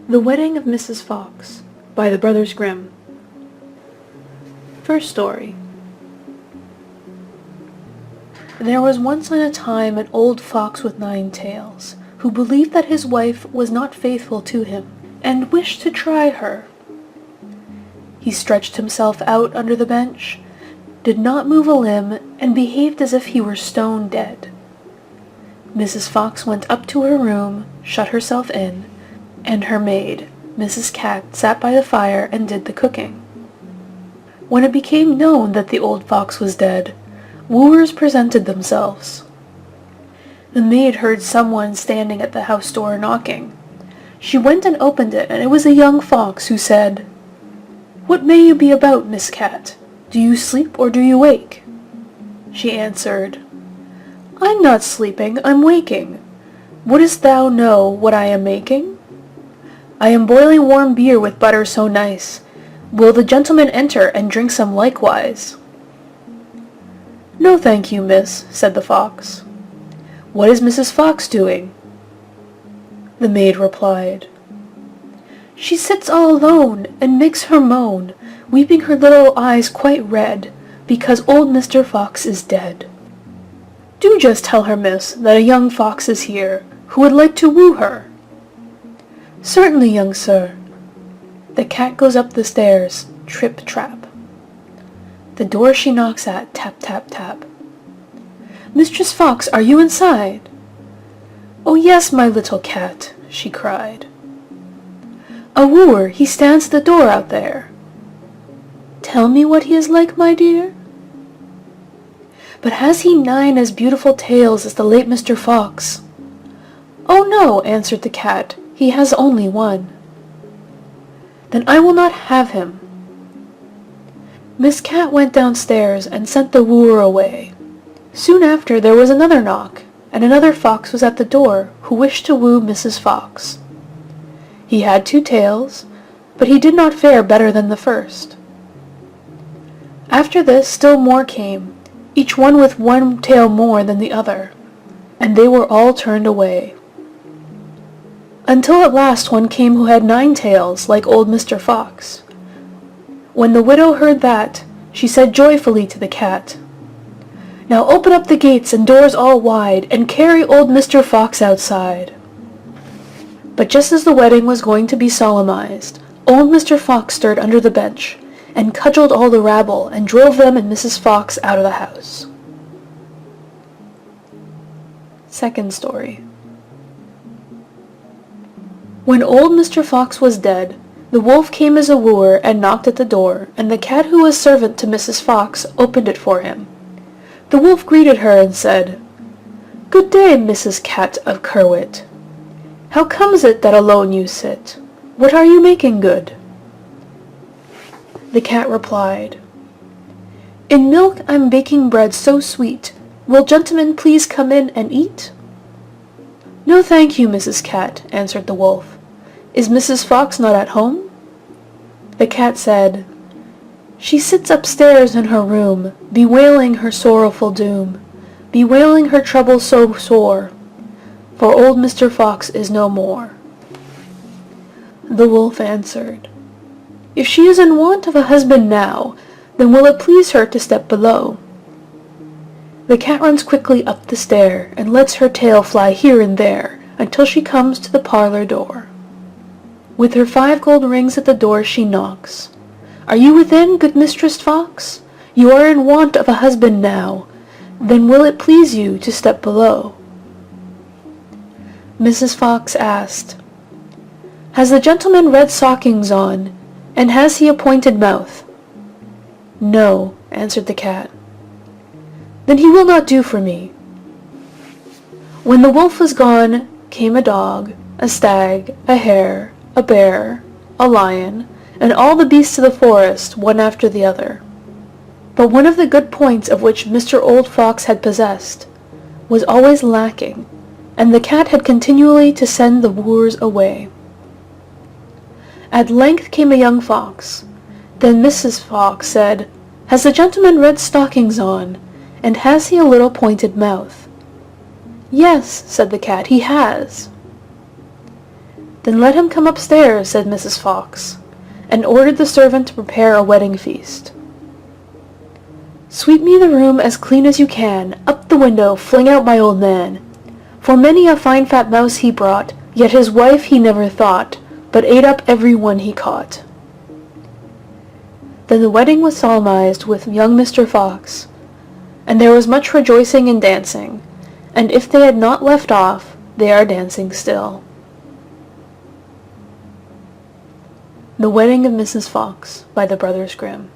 The Wedding of Mrs. Fox by the Brothers Grimm. First story. There was once on a time an old fox with 9 tails, who believed that his wife was not faithful to him, and wished to try her. He stretched himself out under the bench, did not move a limb, and behaved as if he were stone dead. Mrs. Fox went up to her room, shut herself in, and her maid, Mrs. Cat, sat by the fire and did the cooking. When it became known that the old fox was dead, wooers presented themselves. The maid heard someone standing at the house door knocking. She went and opened it, and it was a young fox, who said, "What may you be about, Miss Cat? Do you sleep or do you wake?" She answered, "I'm not sleeping, I'm waking. Wouldst thou know what I am making? I am boiling warm beer with butter so nice. Will the gentleman enter and drink some likewise?" "No, thank you, miss," said the fox. "What is Mrs. Fox doing?" The maid replied, "She sits all alone, and makes her moan, weeping her little eyes quite red, because old Mr. Fox is dead." "Do just tell her, miss, that a young fox is here, who would like to woo her." "Certainly, young sir." The cat goes up the stairs, trip-trap. The door she knocks at, tap-tap-tap. "Mistress Fox, are you inside?" "Oh yes, my little cat," she cried. "A wooer, he stands at the door out there." "Tell me what he is like, my dear." "But has he 9 as beautiful tails as the late Mr. Fox?" "Oh no," answered the cat, "he has only 1. "Then I will not have him." Miss Cat went downstairs and sent the wooer away. Soon after there was another knock, and another fox was at the door, who wished to woo Mrs. Fox. He had 2 tails, but he did not fare better than the first. After this still more came, each one with 1 tail more than the other, and they were all turned away. Until at last one came who had 9 tails, like old Mr. Fox. When the widow heard that, she said joyfully to the cat, "Now open up the gates and doors all wide, and carry old Mr. Fox outside." But just as the wedding was going to be solemnized, old Mr. Fox stirred under the bench, and cudgeled all the rabble, and drove them and Mrs. Fox out of the house. Second story. When old Mr. Fox was dead, the wolf came as a wooer and knocked at the door, and the cat who was servant to Mrs. Fox opened it for him. The wolf greeted her and said, "Good day, Mrs. Cat of Kerwit. How comes it that alone you sit? What are you making good?" The cat replied, "In milk I'm baking bread so sweet. Will gentlemen please come in and eat?" "No, thank you, Mrs. Cat," answered the wolf. "Is Mrs. Fox not at home?" The cat said, "She sits upstairs in her room, bewailing her sorrowful doom, bewailing her trouble so sore, for old Mr. Fox is no more." The wolf answered, "If she is in want of a husband now, then will it please her to step below?" The cat runs quickly up the stair, and lets her tail fly here and there, until she comes to the parlor door. With her 5 gold rings at the door she knocks. "Are you within, good Mistress Fox? You are in want of a husband now, then will it please you to step below?" Mrs. Fox asked, "Has the gentleman red stockings on, and has he a pointed mouth?" "No," answered the cat. "Then he will not do for me." When the wolf was gone, came a dog, a stag, a hare, a bear, a lion, and all the beasts of the forest, one after the other. But one of the good points of which Mr. Old Fox had possessed was always lacking, and the cat had continually to send the wooers away. At length came a young fox. Then Mrs. Fox said, "Has the gentleman red stockings on, and has he a little pointed mouth?" "Yes," said the cat, "he has." "Then let him come upstairs," said Mrs. Fox, and ordered the servant to prepare a wedding feast. "Sweep me the room as clean as you can, up the window, fling out my old man. For many a fine fat mouse he brought, yet his wife he never thought, but ate up every one he caught." Then the wedding was solemnized with young Mr. Fox, and there was much rejoicing and dancing, and if they had not left off, they are dancing still. The Wedding of Mrs. Fox by the Brothers Grimm.